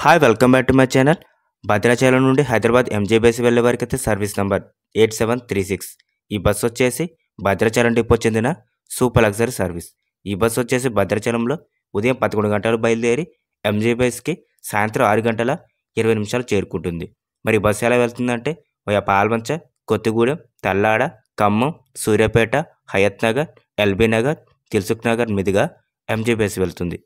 Hi welcome back to my channel. Bhadrachalam నుండి Hyderabad MGBS వెళ్ళే వారికి అయితే సర్వీస్ నెంబర్ 8736. ఈ బస్సు వచ్చేసి భద్రాచలం డిపో చెందిన సూపర్ లగ్జరీ సర్వీస్. ఈ బస్సు వచ్చేసి భద్రాచలంలో ఉదయం 11 గంటలు బయలుదేరి ఎంజీబీఎస్కి సాయంత్రం 6 గంటల 20 నిమిషాలు చేరుకుంటుంది. మరి బస్సు ఎలా వెళ్తుందంటే వయా పాల్వంచ, కొత్తగూడెం, తల్లాడ, ఖమ్మం, సూర్యాపేట, హయత్ నగర్, ఎల్బీ నగర్, దిల్సుఖ్ నగర్ మీదుగా ఎంజీబీఎస్ వెళ్తుంది.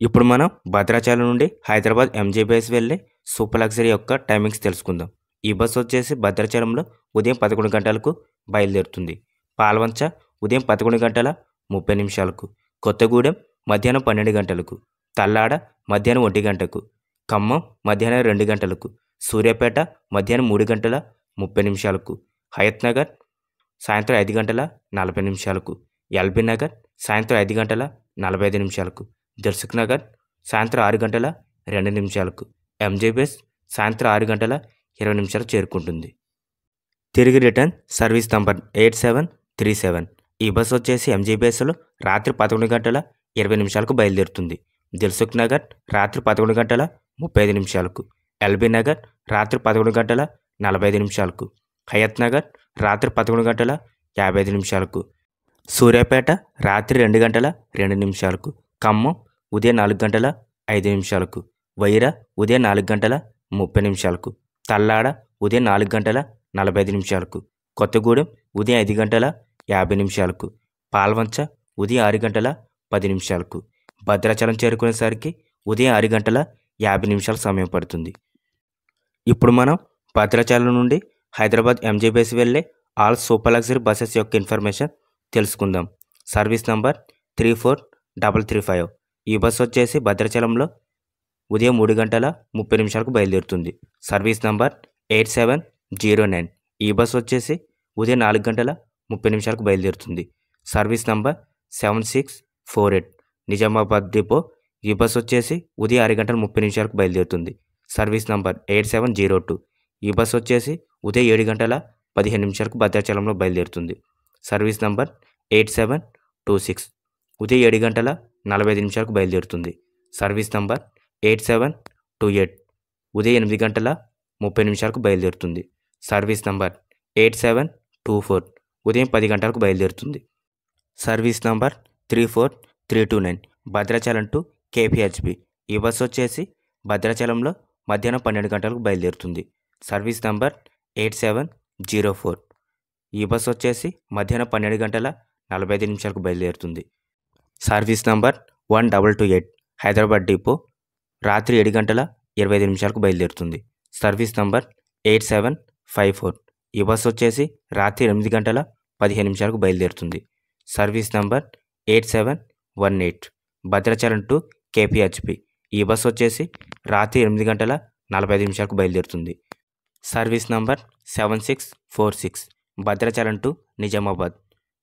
ఇప్పుడు మనం భద్రాచలం నుండి హైదరాబాద్ ఎంజీబీఎస్ వెళ్ళే సూపర్ లగ్జరీ యొక్క టైమింగ్స్ తెలుసుకుందాం. ఈ బస్సు వచ్చేసి భద్రాచలంలో ఉదయం 11 గంటలకు బయలుదేరుతుంది. పాల్వంచ ఉదయం 11 గంటల 30 నిమిషాలకు, కొత్తగూడెం మధ్యాహ్నం 12 గంటలకు, తల్లాడ మధ్యాహ్నం 1 గంటకు, ఖమ్మం మధ్యాహ్నం 2 గంటలకు, సూర్యాపేట మధ్యాహ్నం 3 గంటల 30 నిమిషాలకు, హయత్ నగర్ సాయంత్రం 5 గంటల 40 నిమిషాలకు, ఎల్బీ నగర్ సాయంత్రం 5 గంటల 45 నిమిషాలకు, దిల్సుఖ్ నగర్ సాయంత్రం 6 గంటల 2 నిమిషాలకు, ఎంజీబీఎస్ సాయంత్రం 6 గంటల 20 నిమిషాలు చేరుకుంటుంది. తిరిగి రిటర్న్ సర్వీస్ నంబర్ 8737. ఈ బస్సు వచ్చేసి ఎంజీబీఎస్లో రాత్రి 11 గంటల 20 నిమిషాలకు బయలుదేరుతుంది. దిల్సుఖ్ నగర్ రాత్రి 11 గంటల 35 నిమిషాలకు, ఎల్బీ నగర్ రాత్రి 11 గంటల 45 నిమిషాలకు, హయత్ నగర్ రాత్రి 11 గంటల 55 నిమిషాలకు, సూర్యాపేట రాత్రి 2 గంటల 2 నిమిషాలకు, ఖమ్మం ఉదయం 4 గంటల 5 నిమిషాలకు, వైరా ఉదయం 4 గంటల 30 నిమిషాలకు, తల్లాడ ఉదయం 4 గంటల 45 నిమిషాలకు, కొత్తగూడెం ఉదయం 5 గంటల 50 నిమిషాలకు, పాల్వంచ ఉదయం 6 గంటల 10 నిమిషాలకు, భద్రాచలం చేరుకునేసరికి ఉదయం 6 గంటల 50 నిమిషాల సమయం పడుతుంది. ఇప్పుడు మనం భద్రాచలం నుండి హైదరాబాద్ ఎంజీబీఎస్ వెళ్ళే ఆల్ సూపర్ లగ్జరీ బస్సెస్ యొక్క ఇన్ఫర్మేషన్ తెలుసుకుందాం. Service number 34335. ఈ బస్సు వచ్చేసి భద్రాచలంలో ఉదయం 3 గంటల 30 నిమిషాలకు బయలుదేరుతుంది. Service number 8709. ఈ బస్సు వచ్చేసి ఉదయం 4 గంటల 30 నిమిషాలకు బయలుదేరుతుంది. Service number 7648. నిజామాబాద్ డిపో. ఈ బస్సు వచ్చేసి ఉదయం 6 గంటల 30 నిమిషాలకు బయలుదేరుతుంది. Service number 8702. ఈ బస్సు వచ్చేసి ఉదయం 7 గంటల 15 నిమిషాలకు భద్రాచలంలో బయలుదేరుతుంది. Service number 8726. ఉదయం 7 గంటల 45 నిమిషాలకు బయలుదేరుతుంది. Service number 8728. ఉదయం 8 గంటల 30 నిమిషాలకు బయలుదేరుతుంది. Service number 8724. ఉదయం 10 గంటలకు బయలుదేరుతుంది. Service number 34329. Bhadrachalam to KPHB. ఈ బస్సు వచ్చేసి భద్రాచలంలో మధ్యాహ్నం 12 గంటలకు బయలుదేరుతుంది. Service number 8704. ఈ బస్సు వచ్చేసి మధ్యాహ్నం 12 గంటల 45 నిమిషాలకు బయలుదేరుతుంది. Service number 1228. హైదరాబాద్ డిపో. రాత్రి 7 గంటల 25 నిమిషాలకు బయలుదేరుతుంది. Service number 8754. ఈ బస్సు వచ్చేసి రాత్రి 8 గంటల 15 నిమిషాలకు బయలుదేరుతుంది. Service number 8718. Bhadrachalam to KPHB. ఈ బస్సు వచ్చేసి రాత్రి 8 గంటల 45 నిమిషాలకు బయలుదేరుతుంది. Service number 7646. Bhadrachalam to Nizamabad.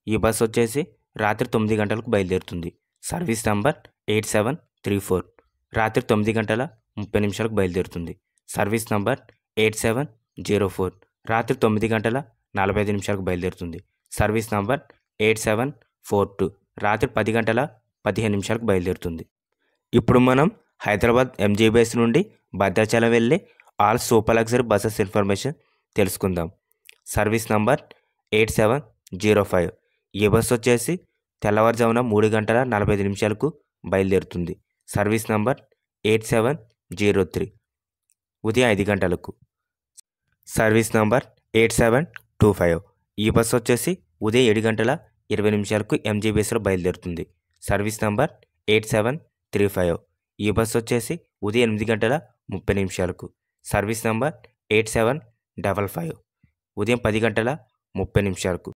ఈ బస్సు వచ్చేసి రాత్రి 9 గంటలకు బయలుదేరుతుంది. Service number 8734. రాత్రి 9 గంటల 30 నిమిషాలకు బయలుదేరుతుంది. Service number 8704. రాత్రి 9 గంటల 45 నిమిషాలకు బయలుదేరుతుంది. Service number 8742. రాత్రి 10 గంటల 15 నిమిషాలకు బయలుదేరుతుంది. ఇప్పుడు మనం హైదరాబాద్ ఎంజీబీఎస్ నుండి భద్రాచలం వెళ్ళే all super luxury buses information తెలుసుకుందాం. Service number 8705. ఈ బస్సు వచ్చేసి తెల్లవారుజామున 3 గంటల 45 నిమిషాలకు బయలుదేరుతుంది. Service number 8703. ఉదయం 5 గంటలకు. Service number 8725. ఈ బస్సు వచ్చేసి ఉదయం 7 గంటల 20 నిమిషాలకు ఎంజీబీఎస్లో బయలుదేరుతుంది. Service number 8735. ఈ బస్సు వచ్చేసి ఉదయం 8 గంటల 30 నిమిషాలకు. Service number 8755. ఉదయం 10 గంటల 30 నిమిషాలకు.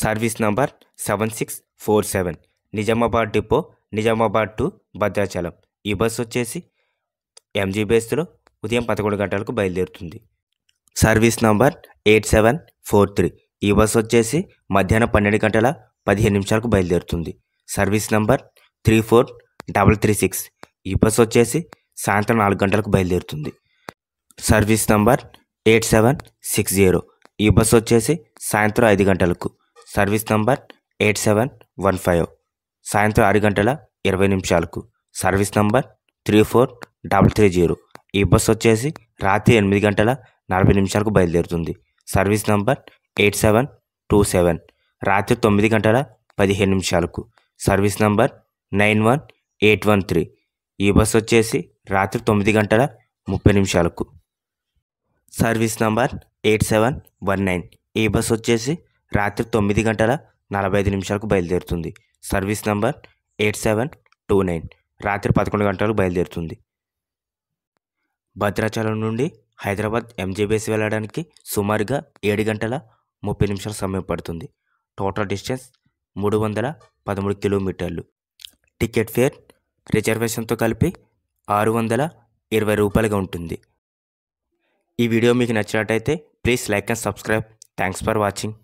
Service number 7647. Nizamabad depot. Nizamabad to Bhadrachalam. ఈ బస్సు వచ్చేసి ఎంజీబీఎస్లో ఉదయం 11 గంటలకు బయలుదేరుతుంది. Service number 8743. ఈ బస్సు వచ్చేసి మధ్యాహ్నం 12 గంటల 15 నిమిషాలకు బయలుదేరుతుంది. Service number 34336. ఈ బస్సు వచ్చేసి సాయంత్రం 4 గంటలకు బయలుదేరుతుంది. Service number 8760. ఈ బస్సు వచ్చేసి సాయంత్రం 5 గంటలకు. Service number 8715. సాయంత్రం 6 గంటల 20 నిమిషాలకు. Service number 34 330. ఈ బస్సు వచ్చేసి రాత్రి 8:40 బయలుదేరుతుంది. Service number 8727. రాత్రి 9:15 సర్వీస్ నంబర్ 91813. ఈ బస్సు వచ్చేసి రాత్రి 9:30 సర్వీస్ నంబర్ 8719. ఈ బస్సు వచ్చేసి రాత్రి 9:45 బయలుదేరుతుంది. Service number 8729. రాత్రి 11 బయలుదేరుతుంది. భద్రాచలం నుండి హైదరాబాద్ ఎంజీబీఎస్ వెళ్ళడానికి సుమారుగా 7:30 సమయం పడుతుంది. టోటల్ డిస్టెన్స్ 313 కిలోమీటర్లు. టికెట్ ఫేర్ రిజర్వేషన్తో కలిపి 620 రూపాయలుగా ఉంటుంది. ఈ వీడియో మీకు నచ్చినట్టయితే please like and subscribe. Thanks for watching.